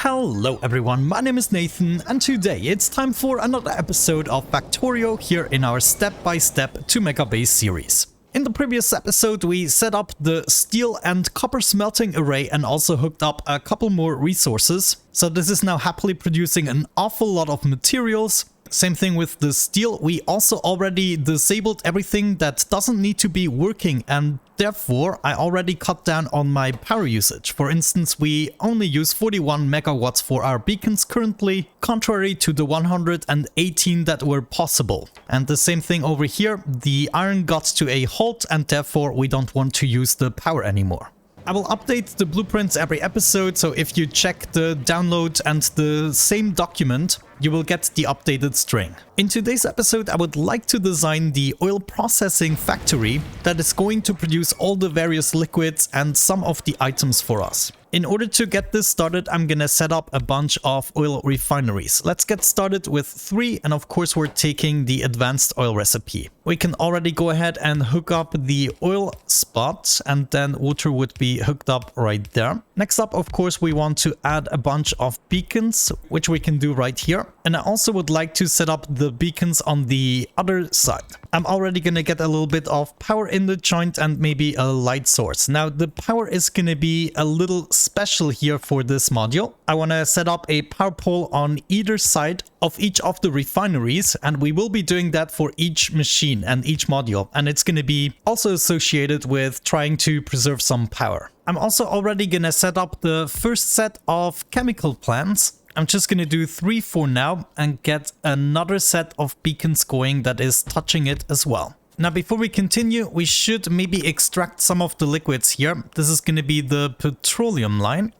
Hello everyone, my name is Nathan and today it's time for another episode of Factorio here in our step-by-step to Megabase series. In the previous episode we set up the steel and copper smelting array and also hooked up a couple more resources. So this is now happily producing an awful lot of materials. Same thing with the steel, we also already disabled everything that doesn't need to be working and therefore I already cut down on my power usage. For instance, we only use 41 megawatts for our beacons currently, contrary to the 118 that were possible. And the same thing over here, the iron got to a halt and therefore we don't want to use the power anymore. I will update the blueprints every episode, so if you check the download and the same document, you will get the updated string. In today's episode, I would like to design the oil processing factory that is going to produce all the various liquids and some of the items for us. In order to get this started, I'm gonna set up a bunch of oil refineries. Let's get started with 3, and of course we're taking the advanced oil recipe. We can already go ahead and hook up the oil spot, and then water would be hooked up right there. Next up, of course, we want to add a bunch of beacons, which we can do right here. And I also would like to set up the beacons on the other side. I'm already gonna get a little bit of power in the joint and maybe a light source. Now the power is gonna be a little special here for this module. I wanna set up a power pole on either side of each of the refineries, and we will be doing that for each machine and each module. And it's gonna be also associated with trying to preserve some power. I'm also already gonna set up the first set of chemical plants. I'm just gonna do 3 for now and get another set of beacons going that is touching it as well. Now before we continue, we should maybe extract some of the liquids here. This is gonna be the petroleum line.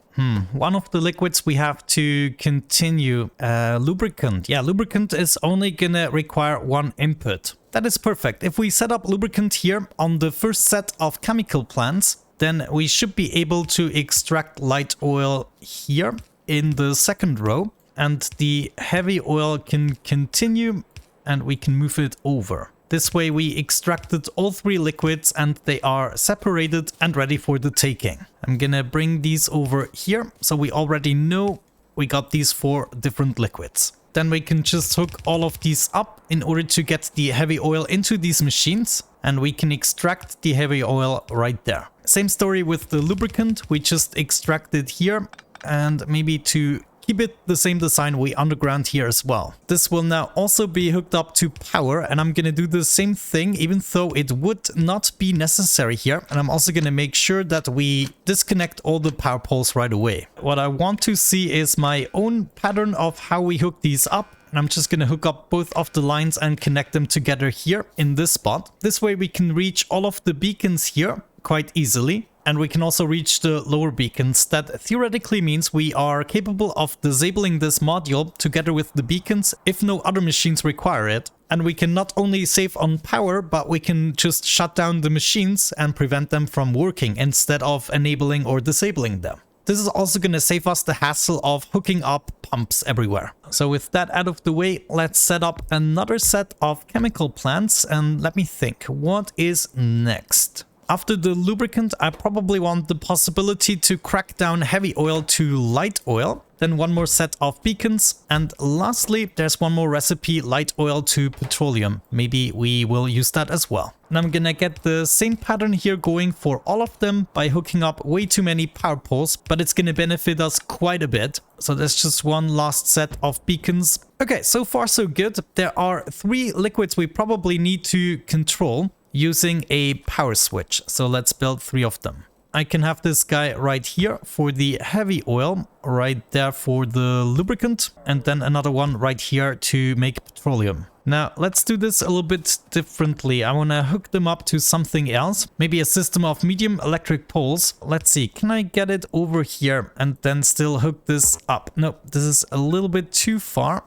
One of the liquids we have to continue. Lubricant. Yeah, lubricant is only gonna require 1 input. That is perfect. If we set up lubricant here on the first set of chemical plants, then we should be able to extract light oil here in the second row, and the heavy oil can continue and we can move it over. This way we extracted all 3 liquids and they are separated and ready for the taking. I'm gonna bring these over here so we already know we got these 4 different liquids. Then we can just hook all of these up in order to get the heavy oil into these machines, and we can extract the heavy oil right there. Same story with the lubricant, we just extract it here, and maybe to keep it the same design, we underground here as well. This will now also be hooked up to power, and I'm gonna do the same thing even though it would not be necessary here. And I'm also gonna make sure that we disconnect all the power poles right away. What I want to see is my own pattern of how we hook these up. And I'm just gonna hook up both of the lines and connect them together here in this spot. This way we can reach all of the beacons here quite easily. And we can also reach the lower beacons. That theoretically means we are capable of disabling this module together with the beacons if no other machines require it. And we can not only save on power, but we can just shut down the machines and prevent them from working instead of enabling or disabling them. This is also going to save us the hassle of hooking up pumps everywhere. So with that out of the way, let's set up another set of chemical plants and let me think, what is next? After the lubricant, I probably want the possibility to crack down heavy oil to light oil, then 1 more set of beacons, and lastly, there's 1 more recipe, light oil to petroleum. Maybe we will use that as well. And I'm gonna get the same pattern here going for all of them by hooking up way too many power poles, but it's gonna benefit us quite a bit. So there's just 1 last set of beacons. Okay, so far so good. There are 3 liquids we probably need to control using a power switch. So let's build 3 of them. I can have this guy right here for the heavy oil, right there for the lubricant, and then another one right here to make petroleum. Now let's do this a little bit differently. I want to hook them up to something else, maybe a system of medium electric poles. Let's see, can I get it over here and then still hook this up? No, this is a little bit too far.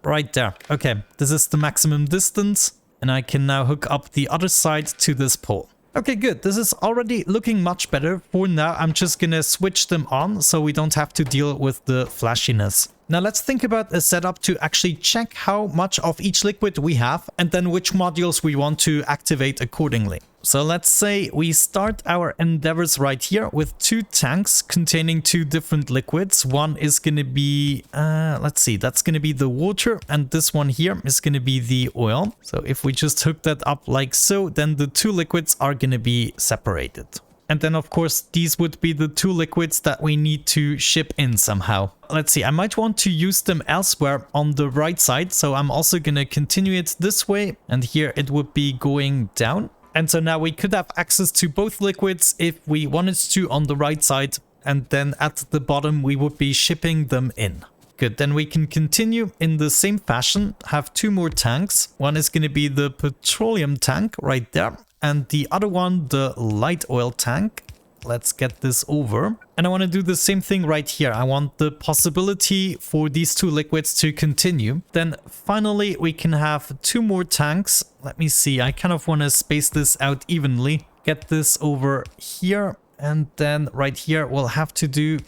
Right there. Okay, this is the maximum distance. And I can now hook up the other side to this pole. Okay, good. This is already looking much better. For now, I'm just gonna switch them on so we don't have to deal with the flashiness. Now let's think about a setup to actually check how much of each liquid we have and then which modules we want to activate accordingly. So let's say we start our endeavors right here with 2 tanks containing 2 different liquids. One is going to be, let's see, that's going to be the water, and this one here is going to be the oil. So if we just hook that up like so, then the 2 liquids are going to be separated. And then, of course, these would be the 2 liquids that we need to ship in somehow. Let's see, I might want to use them elsewhere on the right side. So I'm also going to continue it this way. And here it would be going down. And so now we could have access to both liquids if we wanted to on the right side. And then at the bottom, we would be shipping them in. Good, then we can continue in the same fashion, have 2 more tanks. One is going to be the petroleum tank right there. And the other one, the light oil tank. Let's get this over. And I want to do the same thing right here. I want the possibility for these 2 liquids to continue. Then finally, we can have 2 more tanks. Let me see. I kind of want to space this out evenly. Get this over here. And then right here, we'll have to do...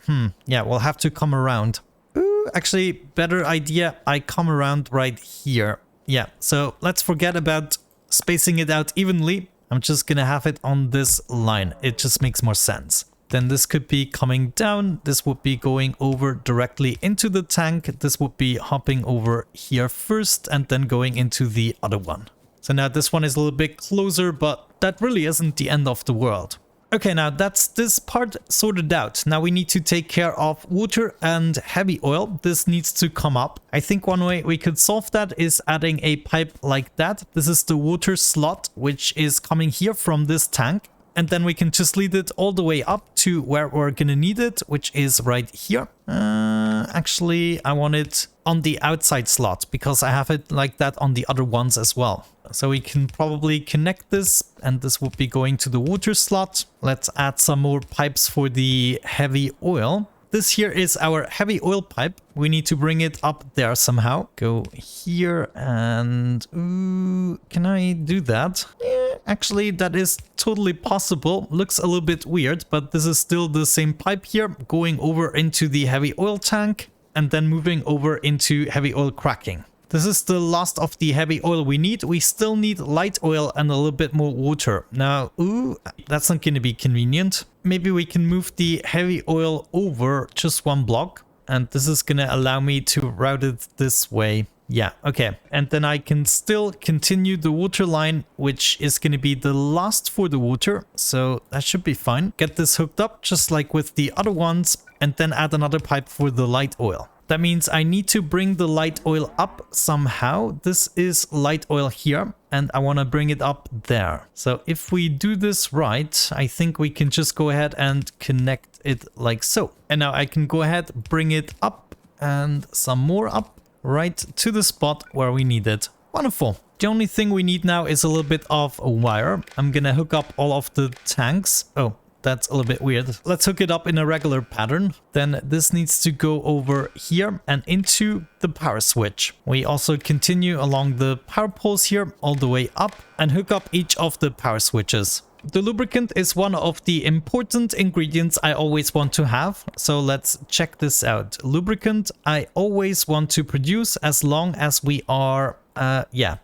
yeah, we'll have to come around. Ooh, actually, better idea. I come around right here. Yeah, so let's forget about spacing it out evenly. I'm just gonna have it on this line. It just makes more sense. Then this could be coming down. This would be going over directly into the tank. This would be hopping over here first and then going into the other one. So now this one is a little bit closer, but that really isn't the end of the world. Okay, now that's this part sorted out. Now we need to take care of water and heavy oil. This needs to come up. I think one way we could solve that is adding a pipe like that. This is the water slot, which is coming here from this tank. And then we can just lead it all the way up to where we're gonna need it, which is right here. Actually, I want it on the outside slot because I have it like that on the other ones as well. So we can probably connect this, and this will be going to the water slot. Let's add some more pipes for the heavy oil. This here is our heavy oil pipe. We need to bring it up there somehow. Go here and... Ooh, can I do that? Yeah, actually, that is totally possible. Looks a little bit weird, but this is still the same pipe here going over into the heavy oil tank and then moving over into heavy oil cracking. This is the last of the heavy oil we need. We still need light oil and a little bit more water. Now, ooh, that's not going to be convenient. Maybe we can move the heavy oil over just 1 block. And this is going to allow me to route it this way. Yeah, okay. And then I can still continue the water line, which is going to be the last for the water. So that should be fine. Get this hooked up just like with the other ones. And then add another pipe for the light oil. That means I need to bring the light oil up somehow. This is light oil here, and I want to bring it up there. So if we do this right, I think we can just go ahead and connect it like so. And now I can go ahead, bring it up and some more up right to the spot where we need it. Wonderful. The only thing we need now is a little bit of a wire. I'm going to hook up all of the tanks. Oh. That's a little bit weird. Let's hook it up in a regular pattern. Then this needs to go over here and into the power switch. We also continue along the power poles here all the way up and hook up each of the power switches. The lubricant is one of the important ingredients I always want to have. So let's check this out. Lubricant I always want to produce as long as we are,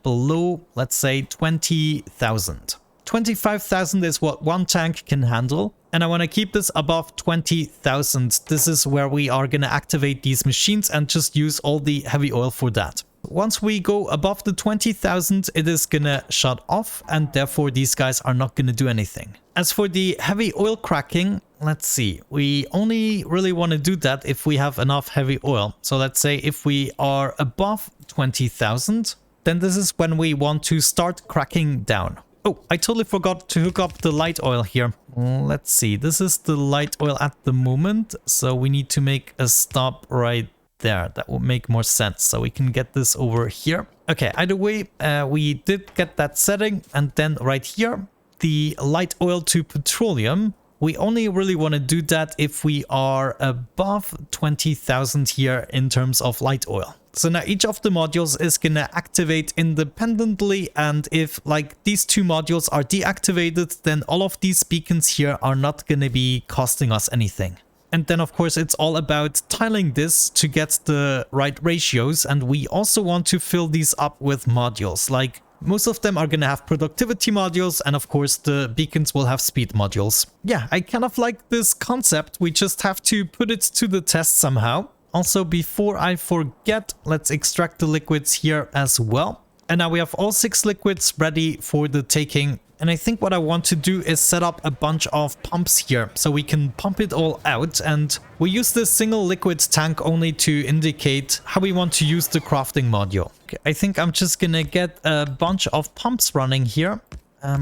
below, let's say 20,000. 25,000 is what 1 tank can handle, and I want to keep this above 20,000. This is where we are going to activate these machines and just use all the heavy oil for that. Once we go above the 20,000, it is going to shut off, and therefore these guys are not going to do anything. As for the heavy oil cracking, let's see. We only really want to do that if we have enough heavy oil. So let's say if we are above 20,000, then this is when we want to start cracking down. Oh, I totally forgot to hook up the light oil here. Let's see. This is the light oil at the moment. So we need to make a stop right there. That will make more sense. So we can get this over here. Okay, either way, we did get that setting. And then right here, the light oil to petroleum. We only really want to do that if we are above 20,000 here in terms of light oil. So now each of the modules is going to activate independently, and if like these 2 modules are deactivated, then all of these beacons here are not going to be costing us anything. And then of course it's all about tiling this to get the right ratios, and we also want to fill these up with modules. Like most of them are gonna have productivity modules, and of course the beacons will have speed modules. Yeah, I kind of like this concept. We just have to put it to the test somehow. Also, before I forget, let's extract the liquids here as well. And now we have all 6 liquids ready for the taking. And I think what I want to do is set up a bunch of pumps here so we can pump it all out. And we use this single liquid tank only to indicate how we want to use the crafting module. Okay, I think I'm just gonna get a bunch of pumps running here.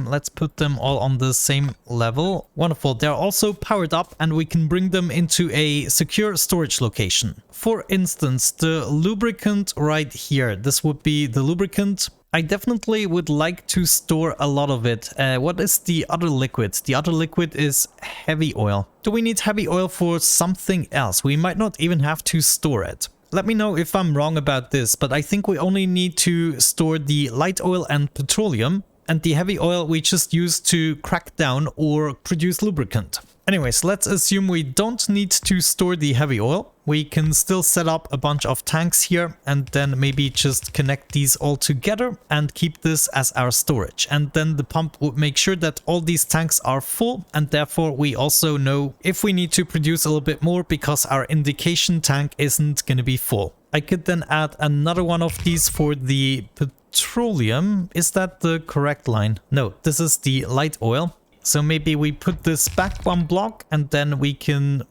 Let's put them all on the same level. Wonderful. They're also powered up and we can bring them into a secure storage location. For instance, the lubricant right here. This would be the lubricant. I definitely would like to store a lot of it. What is the other liquid? The other liquid is heavy oil. Do we need heavy oil for something else? We might not even have to store it. Let me know if I'm wrong about this, but I think we only need to store the light oil and petroleum. And the heavy oil we just use to crack down or produce lubricant. Anyways, let's assume we don't need to store the heavy oil. We can still set up a bunch of tanks here and then maybe just connect these all together and keep this as our storage. And then the pump would make sure that all these tanks are full, and therefore we also know if we need to produce a little bit more because our indication tank isn't going to be full. I could then add another one of these for the petroleum. Is that the correct line? No, this is the light oil. So maybe we put this back one block and then we can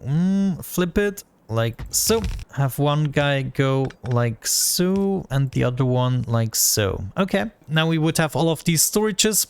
flip it like so. Have one guy go like so and the other one like so. Okay, now we would have all of these storages.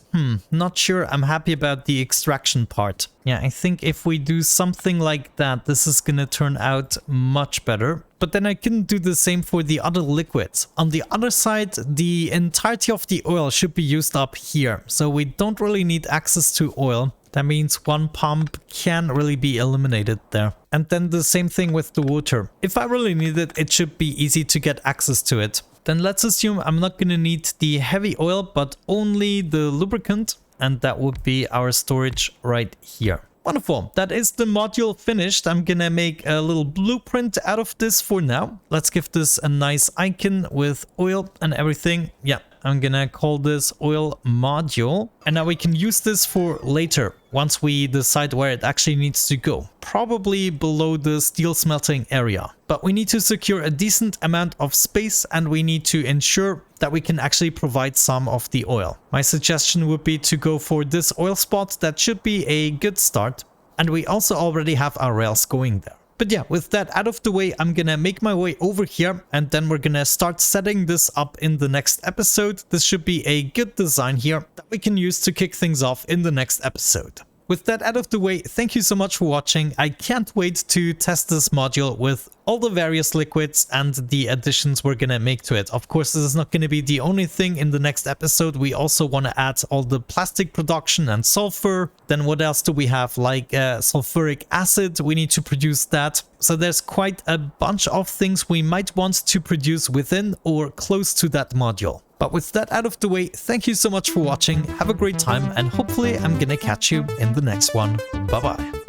Not sure I'm happy about the extraction part. Yeah, I think if we do something like that, this is gonna turn out much better. But then I can do the same for the other liquids. On the other side, the entirety of the oil should be used up here. So we don't really need access to oil. That means one pump can really be eliminated there. And then the same thing with the water. If I really need it, it should be easy to get access to it. Then let's assume I'm not going to need the heavy oil, but only the lubricant. And that would be our storage right here. Wonderful. That is the module finished. I'm gonna make a little blueprint out of this for now. Let's give this a nice icon with oil and everything. Yeah, I'm gonna call this oil module. And now we can use this for later, once we decide where it actually needs to go. Probably below the steel smelting area. But we need to secure a decent amount of space and we need to ensure that we can actually provide some of the oil. My suggestion would be to go for this oil spot. That should be a good start. And we also already have our rails going there. But yeah, with that out of the way, I'm gonna make my way over here and then we're gonna start setting this up in the next episode. This should be a good design here that we can use to kick things off in the next episode. With that out of the way, thank you so much for watching. I can't wait to test this module with all the various liquids and the additions we're gonna make to it. Of course, this is not gonna be the only thing in the next episode. We also want to add all the plastic production and sulfur. Then what else do we have? Like sulfuric acid, we need to produce that. So there's quite a bunch of things we might want to produce within or close to that module. But with that out of the way, thank you so much for watching. Have a great time and hopefully I'm gonna catch you in the next one. Bye bye.